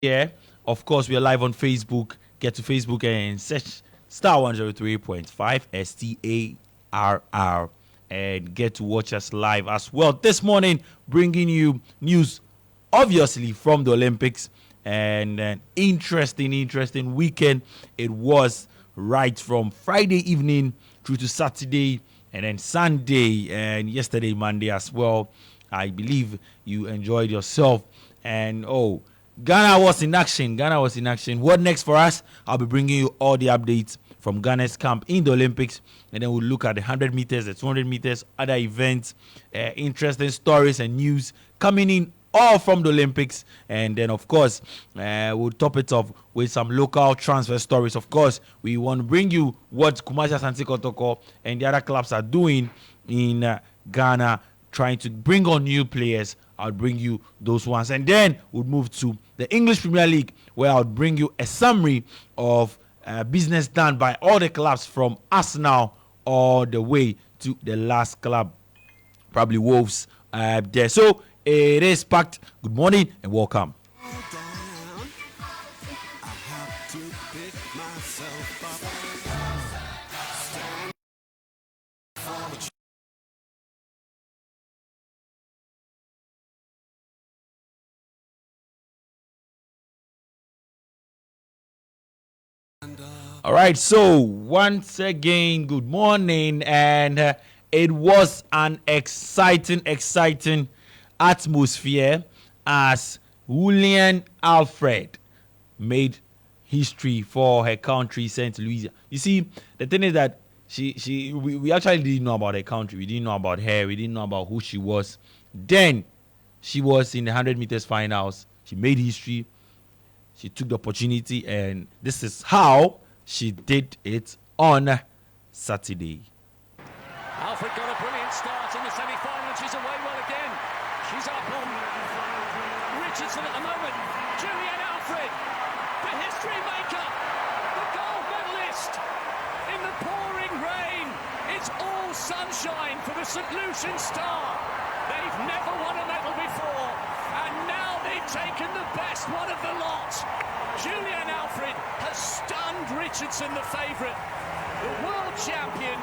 Yeah, of course, we are live on Facebook. Get to Facebook and search star 103.5 STARR and get to watch us live as well. This morning, bringing you news, obviously, from the Olympics and an interesting weekend. It was right from Friday evening through to Saturday and then Sunday and yesterday, Monday as well. I believe you enjoyed yourself. And Ghana was in action. What next for us? I'll be bringing you all the updates from Ghana's camp in the Olympics. And then we'll look at the 100 meters, the 200 meters, other events, interesting stories and news coming in all from the Olympics. And then, of course, we'll top it off with some local transfer stories. Of course, we want to bring you what Kumasi Asante Kotoko and the other clubs are doing in Ghana, trying to bring on new players. I'll bring you those ones. And then we'll move to the English Premier League, where I'll bring you a summary of business done by all the clubs from Arsenal all the way to the last club, probably Wolves there. So it is packed. Good morning and welcome. All right, so once again, good morning, and it was an exciting atmosphere as Julian Alfred made history for her country, St. Lucia. You see, the thing is that we actually didn't know about her country. We didn't know about her. We didn't know about who she was. Then she was in the 100 meters finals. She made history. She took the opportunity, and this is how she did it on Saturday. Alfred got a brilliant start in the semi-final, and she's away well again. She's up on Richardson at the moment. Julian Alfred, the history maker, the gold medalist in the pouring rain. It's all sunshine for the St. Lucian Star. They've never won a medal before, and now they've taken the best one of the lot. Julian Alfred has stunned Richardson, the favourite. The world champion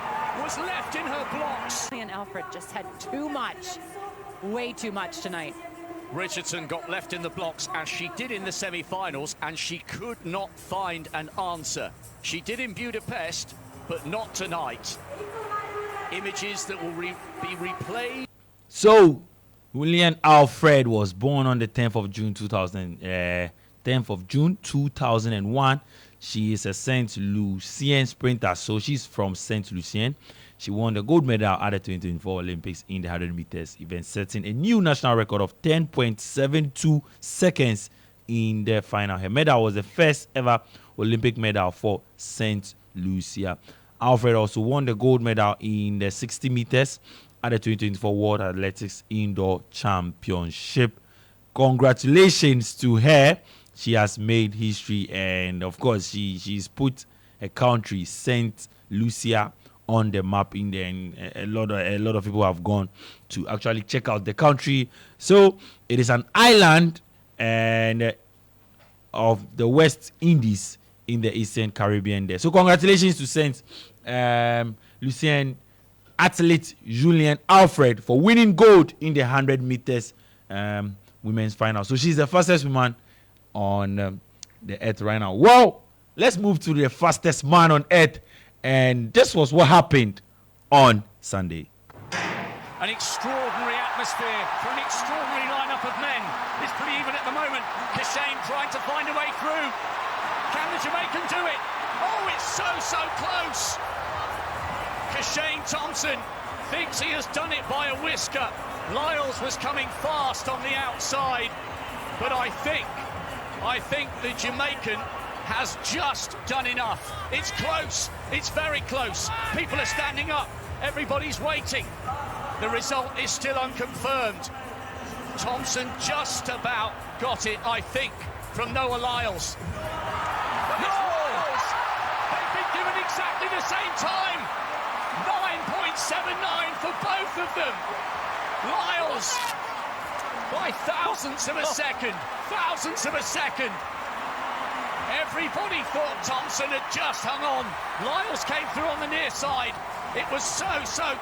was left in her blocks. Julian Alfred just had too much, way too much tonight. Richardson got left in the blocks, as she did in the semi-finals, and she could not find an answer. She did in Budapest, but not tonight. Images that will be replayed. So, Julian Alfred was born on the 10th of June 2001. She is a St. Lucian sprinter, so she's from St. Lucian. She won the gold medal at the 2024 Olympics in the 100 meters event, setting a new national record of 10.72 seconds in the final. Her medal was the first ever Olympic medal for St. Lucia. Alfred also won the gold medal in the 60 meters at the 2024 World Athletics Indoor Championship. Congratulations to her. She has made history, and of course, she's put a country, St. Lucia, on the map in there, and a lot of people have gone to actually check out the country. So it is an island and of the West Indies in the Eastern Caribbean there. So congratulations to St. Lucian athlete Julian Alfred for winning gold in the 100 meters women's final. So she's the fastest woman on the earth right now. Well, let's move to the fastest man on earth, and this was what happened on Sunday. An extraordinary atmosphere for an extraordinary lineup of men. It's pretty even at the moment. Kishane trying to find a way through. Can the Jamaican do it? Oh, it's so close. Kishane Thompson thinks he has done it by a whisker. Lyles was coming fast on the outside, but I think the Jamaican has just done enough. It's close. It's very close. People are standing up. Everybody's waiting. The result is still unconfirmed. Thompson just about got it, I think, from Noah Lyles. Lyles! They've been given exactly the same time. 9.79 for both of them. Lyles by thousandths of a second. Thousandths of a second. Everybody thought Thompson had just hung on. Lyles came through on the near side. It was so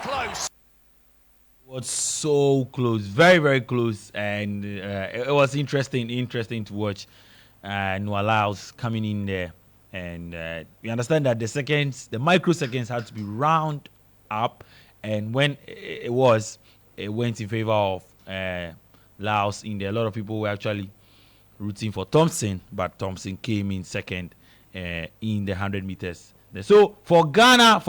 close. It was so close, very, very close, and it was interesting to watch. Noah Lyles coming in there, and we understand that the microseconds had to be round up, and when it went in favor of Lyles in there. A lot of people were actually rooting for Thompson, but Thompson came in second in the 100 meters. So for Ghana's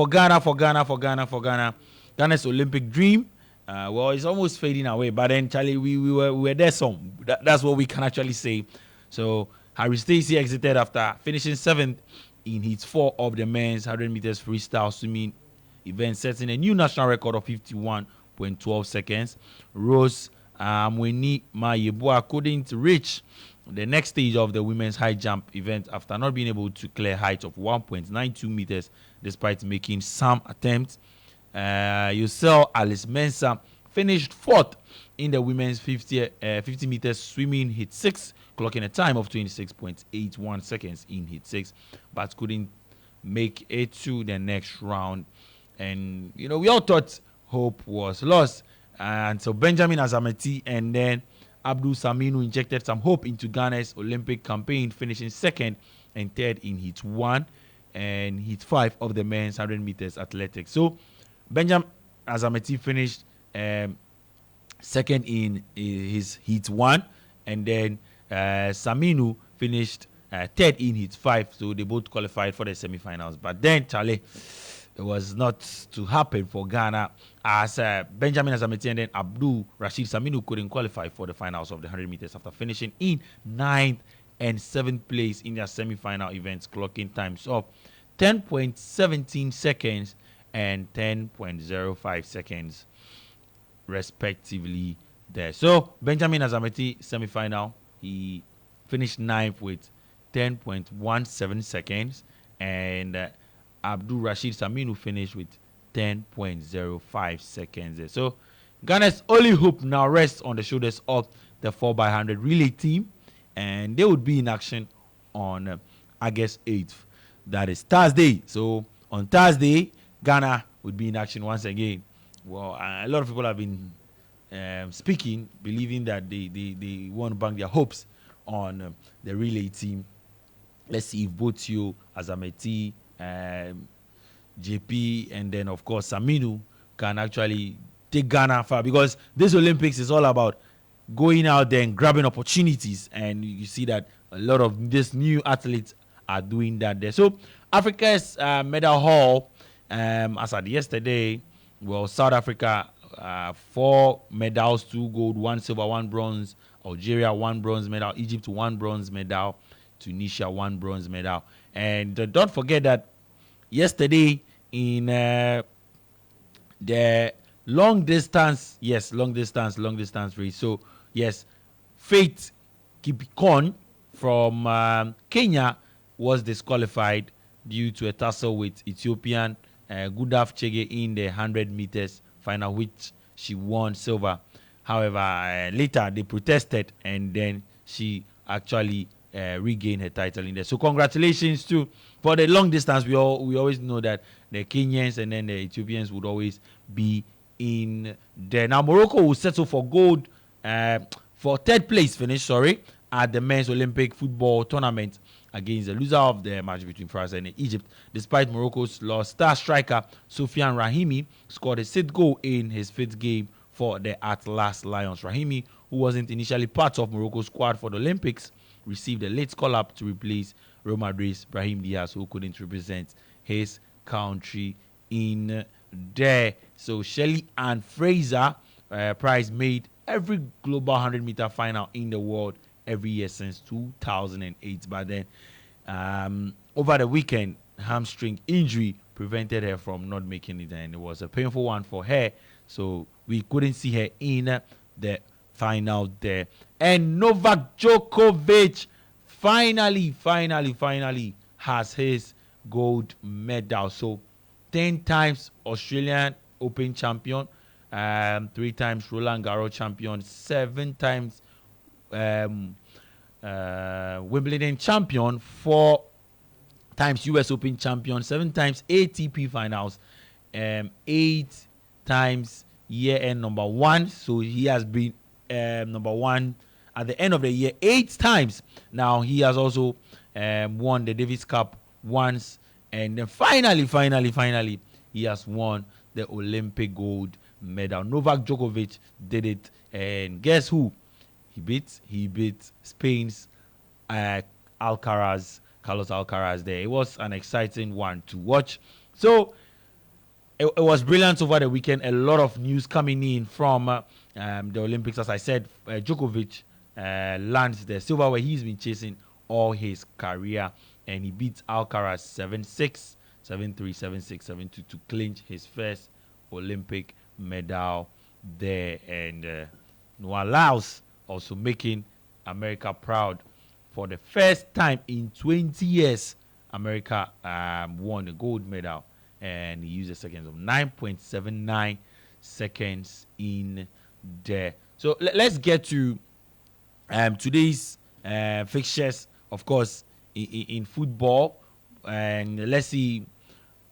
Olympic dream, well, it's almost fading away. But then, Charlie, we were there some. That's what we can actually say. So Harry Stacey exited after finishing 7th in heat 4 of the men's 100 meters freestyle swimming event, setting a new national record of 51.12 seconds. Rose Mweni Mayebua couldn't reach the next stage of the women's high jump event after not being able to clear height of 1.92 meters despite making some attempts. Yosel Alice Mensah finished 4th in the women's 50 meters swimming heat 6, clocking a time of 26.81 seconds in heat 6, but couldn't make it to the next round. And, we all thought hope was lost. And so Benjamin Azameti and then Abdul Saminu injected some hope into Ghana's Olympic campaign, finishing 2nd and 3rd in heat 1 and heat 5 of the men's 100 meters athletics. So Benjamin Azameti finished 2nd in his heat 1, and then Saminu finished 3rd in heat 5. So they both qualified for the semi-finals. But then, Charlie, it was not to happen for Ghana, as Benjamin Azameti and then Abdul Rashid Saminu couldn't qualify for the finals of the 100 meters after finishing in 9th and 7th place in their semi-final events, clocking times of 10.17 seconds and 10.05 seconds respectively there. So Benjamin Azameti semi-final, he finished 9th with 10.17 seconds, and Abdul Rashid Saminu finished with 10.05 seconds there. So Ghana's only hope now rests on the shoulders of the 4x100 relay team, and they would be in action on August 8th. That is Thursday. So on Thursday, Ghana would be in action once again. Well, a lot of people have been speaking, believing that they want to bank their hopes on the relay team. Let's see if both you, Azameti, JP, and then of course Saminu can actually take Ghana far, because this Olympics is all about going out there and grabbing opportunities, and you see that a lot of these new athletes are doing that there. So Africa's medal haul, as at yesterday, well, South Africa 4 medals, 2 gold, 1 silver, 1 bronze. Algeria 1 bronze medal. Egypt 1 bronze medal. Tunisia 1 bronze medal. And don't forget that yesterday in the long distance race. So yes, Faith Kipkon from Kenya was disqualified due to a tussle with Ethiopian Gudaf Chege in the 100 meters final, which she won silver. However, later they protested, and then she actually regained her title in there. So congratulations to for the long distance. We always know that the Kenyans and then the Ethiopians would always be in there. Now Morocco will settle for gold, for 3rd place finish, at the men's Olympic football tournament against the loser of the match between France and Egypt. Despite Morocco's loss, star striker Sofiane Rahimi scored a 6th goal in his 5th game for the Atlas Lions. Rahimi, who wasn't initially part of Morocco's squad for the Olympics, received a late call-up to replace Real Madrid's Brahim Diaz, who couldn't represent his country in there. So Shelley Ann Fraser Price made every global 100-meter final in the world every year since 2008. But then over the weekend, hamstring injury prevented her from not making it, and it was a painful one for her. So we couldn't see her in the final there. And Novak Djokovic finally has his gold medal. So 10 times Australian Open champion, 3 times Roland Garros champion, 7 times Wimbledon champion, 4 times US Open champion, 7 times ATP finals, 8 times year-end number 1. So he has been number 1 at the end of the year 8 times. Now he has also won the Davis Cup once, and then finally, he has won the Olympic gold medal. Novak Djokovic did it, and guess who? He beat Spain's Carlos Alcaraz there. It was an exciting one to watch. So it was brilliant over the weekend. A lot of news coming in from the Olympics. As I said, Djokovic lands the silverware he's been chasing all his career, and he beats Alcaraz 7-6, 7-3, 7-6, 7-2 to clinch his first Olympic medal there. And Noah Lyles also making America proud. For the first time in 20 years, America won a gold medal, and he used a seconds of 9.79 seconds in there. So let's get to today's fixtures, of course, in football, and let's see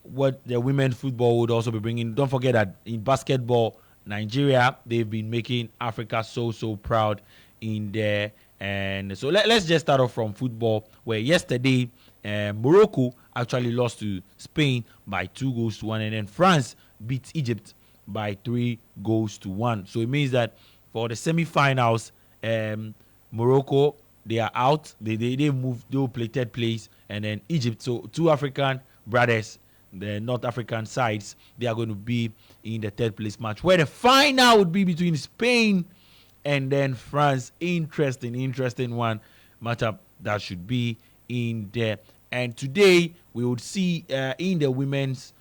what the women's football would also be bringing. Don't forget that in basketball, Nigeria, they've been making Africa so proud in there. And so let's just start off from football, where yesterday Morocco actually lost to Spain by 2-1, and then France beat Egypt by 3-1. So it means that for the semi-finals, Morocco, they are out. They move. They will play third place, and then Egypt. So 2 African brothers, the North African sides, they are going to be in the third place match, where the final would be between Spain and then France. Interesting one matchup that should be in there. And today we would see in the women's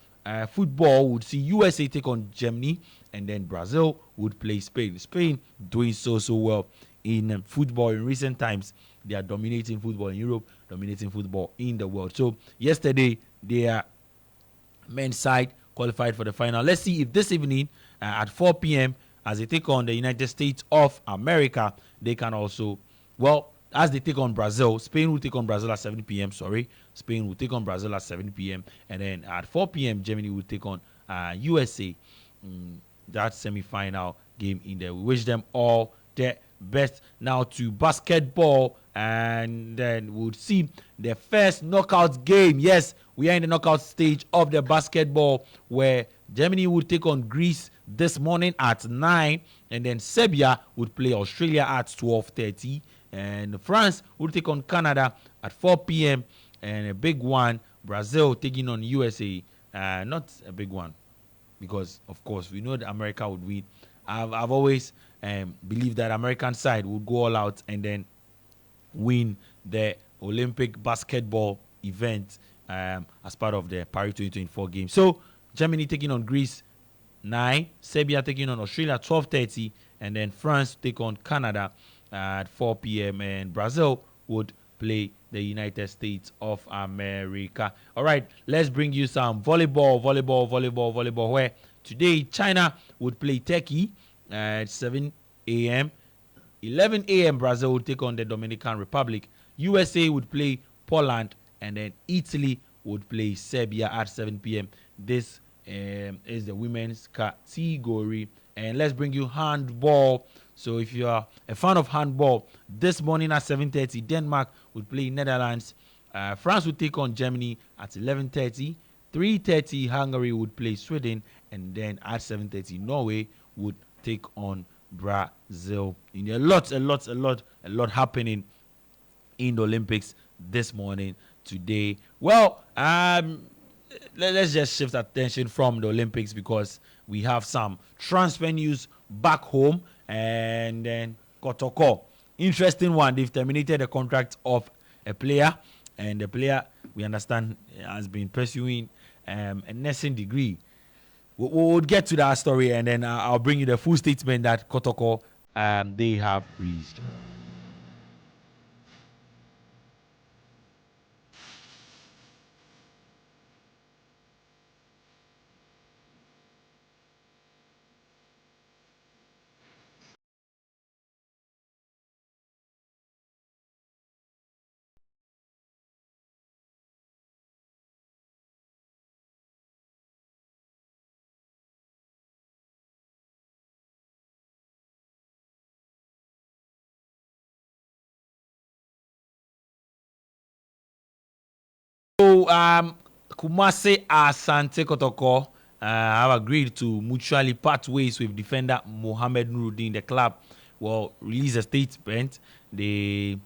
football, we would see USA take on Germany, and then Brazil would play Spain. Spain doing so well in football in recent times. They are dominating football in Europe, dominating football in the world. So yesterday their men's side qualified for the final. Let's see if this evening at 4 p.m. as they take on the United States of America, they can also, well, as they take on Brazil, Spain will take on Brazil at 7 p.m. Spain will take on Brazil at 7 p.m. And then at 4 p.m., Germany will take on USA. That semi-final game in there. We wish them all the best. Now to basketball, and then we'll see the first knockout game. Yes, we are in the knockout stage of the basketball, where Germany would take on Greece this morning at 9, and then Serbia would play Australia at 12:30, and France would take on Canada at 4 p.m. and a big one, Brazil taking on USA. Not a big one, because of course we know that America would win. I've always believed that American side would go all out and then win the Olympic basketball event as part of the Paris 2024 games. So Germany taking on Greece 9, Serbia taking on Australia 12:30, and then France take on Canada at 4 p.m. and Brazil would play the United States of America. All right, let's bring you some volleyball, where today China would play Turkey at 7 a.m. 11 a.m. Brazil would take on the Dominican Republic. USA would play Poland, and then Italy would play Serbia at 7 p.m. This is the women's category. And let's bring you handball. So if you are a fan of handball, this morning at 7:30, Denmark would play Netherlands. France would take on Germany at 11:30. 3:30, Hungary would play Sweden. And then at 7:30, Norway would take on Brazil. And a lot happening in the Olympics this morning, today. Well, let's just shift attention from the Olympics, because we have some transfer news back home. And then Kotoko, interesting one. They've terminated the contract of a player, and the player, we understand, has been pursuing a nursing degree. We'll get to that story, and then I'll bring you the full statement that Kotoko they have reached. So, Kumasi Asante Kotoko have agreed to mutually part ways with defender Mohamed Nuruddin. The club will release a statement. The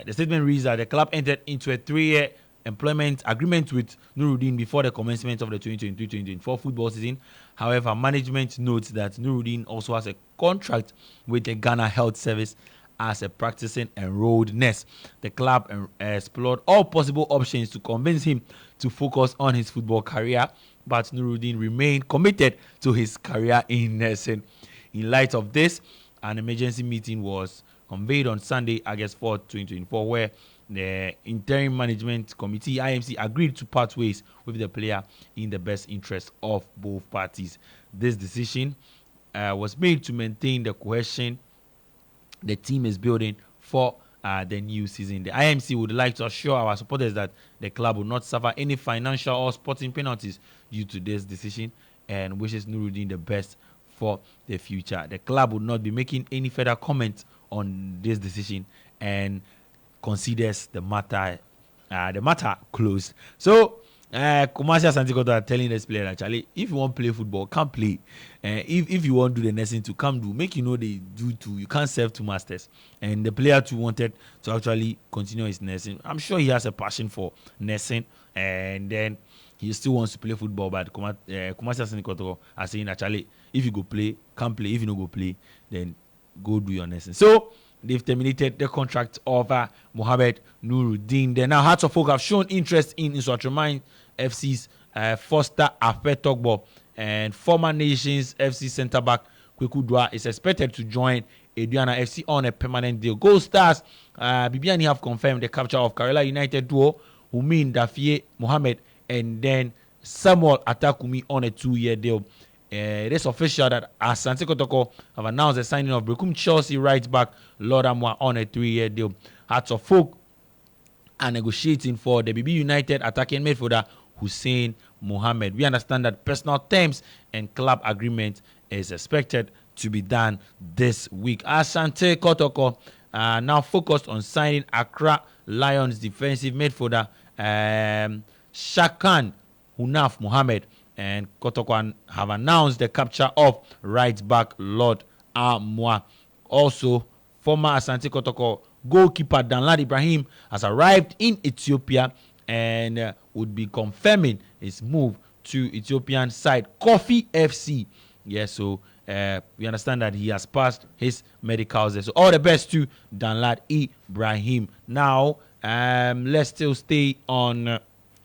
statement reads that the club entered into a 3-year employment agreement with Nuruddin before the commencement of the 2023-2024 football season. However, management notes that Nuruddin also has a contract with the Ghana Health Service as a practicing enrolled nurse. The club explored all possible options to convince him to focus on his football career, but Nuruddin remained committed to his career in nursing. In light of this, an emergency meeting was convened on Sunday, August 4, 2024, where the interim management committee IMC agreed to part ways with the player in the best interest of both parties. This decision was made to maintain the cohesion the team is building for the new season. The IMC would like to assure our supporters that the club will not suffer any financial or sporting penalties due to this decision and wishes Nuruddin the best for the future. The club will not be making any further comment on this decision and considers the matter closed. So, Kumasi Asante Kotoko are telling this player actually, if you want to play football, come play. If you want to do the nursing to come do, make you know they do too. You can't serve two masters. And the player too wanted to actually continue his nursing. I'm sure he has a passion for nursing, and then he still wants to play football. But Kumasi Asante Kotoko are saying actually, if you go play, come play. If you don't go play, then go do your nursing. So they've terminated the contract of Mohamed Nuruddin. Then now Hearts of Oak have shown interest in Nsawam FC's Foster Afetogbo, and former Nations FC centre back Kweku Dua is expected to join Aduana FC on a permanent deal. Gold Stars Bibiani have confirmed the capture of Karela United duo Humin Dafie Mohamed and then Samuel Atakumi on a 2-year deal. It is official that Asante Kotoko have announced the signing of Brekum Chelsea right back Lord Amwa on a 3-year deal. Hearts of Oak are negotiating for the BB United attacking midfielder Hussein Mohammed. We understand that personal terms and club agreement is expected to be done this week. Asante Kotoko now focused on signing Accra Lions defensive midfielder Shakan Hunaf Mohammed, and Kotoko have announced the capture of right back Lord Amwa. Also, former Asante Kotoko goalkeeper Danlad Ibrahim has arrived in Ethiopia and would be confirming his move to Ethiopian side Kofi FC. Yes, so we understand that he has passed his medicals there. So all the best to Danlad Ibrahim. Now, let's still stay on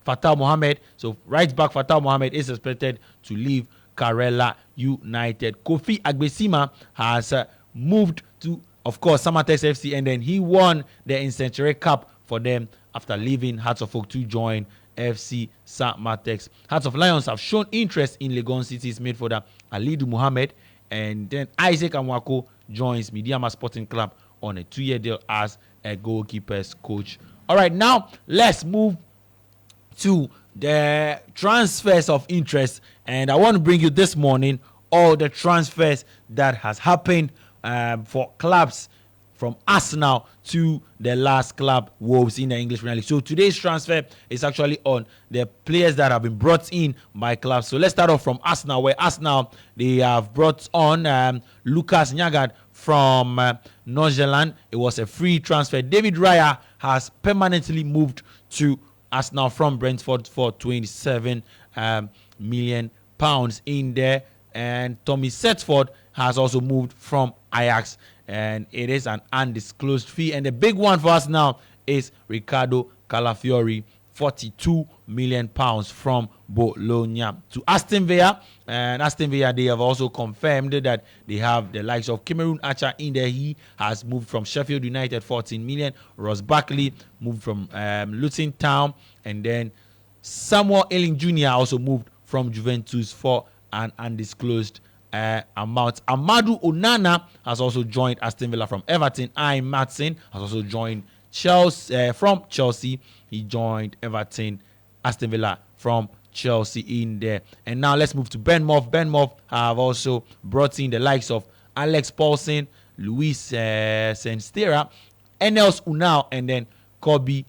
Fatal Mohammed. So right back Fatal Mohammed is expected to leave Karela United. Kofi Agbesima has moved to, of course, Samatex FC, and then he won the Incenture Cup for them after leaving Hearts of Oak to join FC Samatex. Hearts of Lions have shown interest in Legon City's midfielder Alidu Mohammed, and then Isaac Amwako joins Midiama Sporting Club on a 2-year deal as a goalkeeper's coach. All right, now let's move to the transfers of interest, and I want to bring you this morning all the transfers that has happened for clubs from Arsenal to the last club, Wolves, in the English Premier League. So today's transfer is actually on the players that have been brought in by clubs. So let's start off from Arsenal, where Arsenal, they have brought on Lucas Nyagad from Northern. It was a free transfer. David Raya has permanently moved to Arsenal from Brentford for £27 million in there. And Tommy Setford has also moved from Ajax, and it is an undisclosed fee. And the big one for us now is Ricardo Calafiori, £42 million from Bologna to Aston Villa. And Aston Villa, they have also confirmed that they have the likes of Cameroon Archer in there. He has moved from Sheffield United, 14 million. Ross Barkley moved from Luton Town, and then Samuel Elling Jr. also moved from Juventus for an undisclosed amount. Amadou Onana has also joined Aston Villa from Everton. Ian Matson has also joined Chelsea from Chelsea. He joined Everton. Aston Villa from Chelsea in there. And now let's move to Bournemouth. Bournemouth have also brought in the likes of Alex Paulson, Luis Senstera, Enels Unal, and then Kobe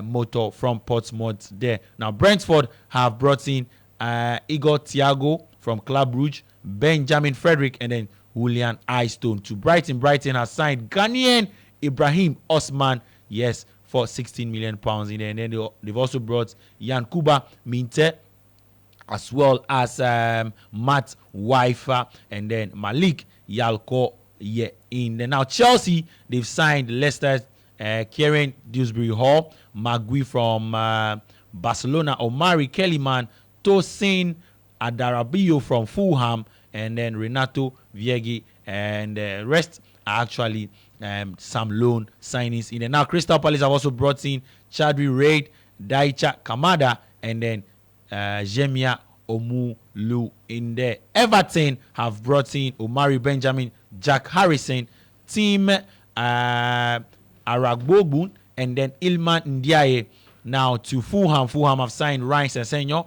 Motor from Portsmouth there. Now, Brentford have brought in Igor Thiago from Club Brugge, Benjamin Frederick, and then Julian Eystone. To Brighton, Brighton has signed Ghanaian Ibrahim Osman, yes, for £16 million in there. And then they've also brought Yankuba Minte, as well as Matt Wifer, and then Malik Yalko in there. Now, Chelsea, they've signed Leicester, Kieran Dewsbury Hall, Magui from Barcelona, Omari Kellyman, Tosin Adarabio from Fulham, and then Renato Viegi, and the rest are actually some loan signings in there. Now, Crystal Palace have also brought in Chadri Reid, Daicha Kamada, and then Jemia Omulu in there. Everton have brought in Omari Benjamin, Jack Harrison, Tim Aragbogun, and then Ilman Ndiaye. Now to Fulham. Fulham have signed Ryan Sessegnon.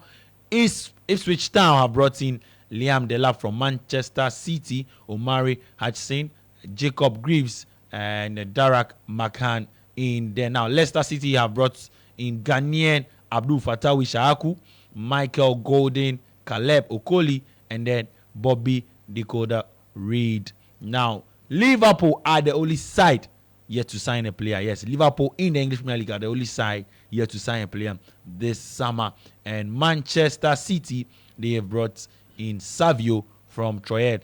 Ipswich Town have brought in Liam Delap from Manchester City, Omari Hutchinson, Jacob Greaves, and Darak McCann in there. Now Leicester City have brought in Ghanaian Abdul Fatawi Shahaku, Michael Golden, Caleb Okoli, and then Bobby Decoder Reed. Now Liverpool are the only side yet to sign a player. Yes, Liverpool in the English Premier League are the only side yet to sign a player this summer. And Manchester City, they have brought in Savio from Troyes.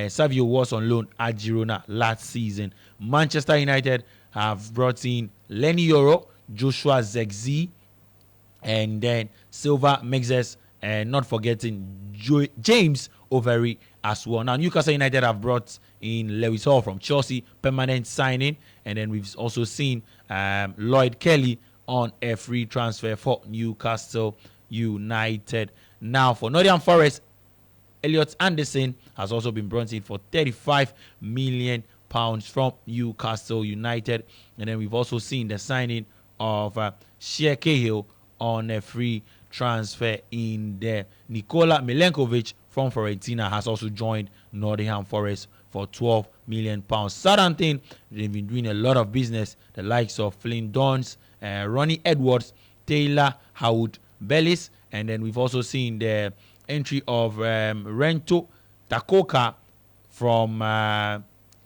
Savio was on loan at Girona last season. Manchester United have brought in Lenny Yoro, Joshua Zexi, and then Silva Mexes, and not forgetting James Overy as well. Now, Newcastle United have brought in Lewis Hall from Chelsea, permanent signing, and then we've also seen Lloyd Kelly on a free transfer for Newcastle United. Now, for Nottingham Forest, Elliot Anderson has also been brought in for £35 million from Newcastle United, and then we've also seen the signing of Shea Cahill on a free transfer in there. Nikola Milenkovic from Fiorentina has also joined Nottingham Forest for £12 million. Southampton, they've been doing a lot of business. The likes of Flynn Dons, Ronnie Edwards, Taylor Howard Bellis, and then we've also seen the entry of Rento Takoka from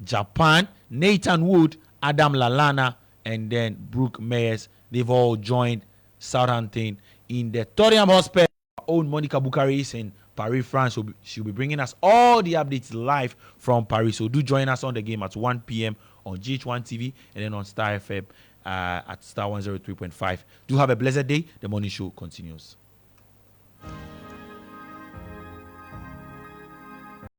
Japan, Nathan Wood, Adam Lallana, and then Brooke Meyers. They've all joined Southampton in the Tottenham Hotspur. Our own Monica Bukari is in Paris, France. She'll be bringing us all the updates live from Paris. So do join us on the game at 1 p.m. on GH1 TV and then on Star FM at Star 103.5. Do have a blessed day. The morning show continues.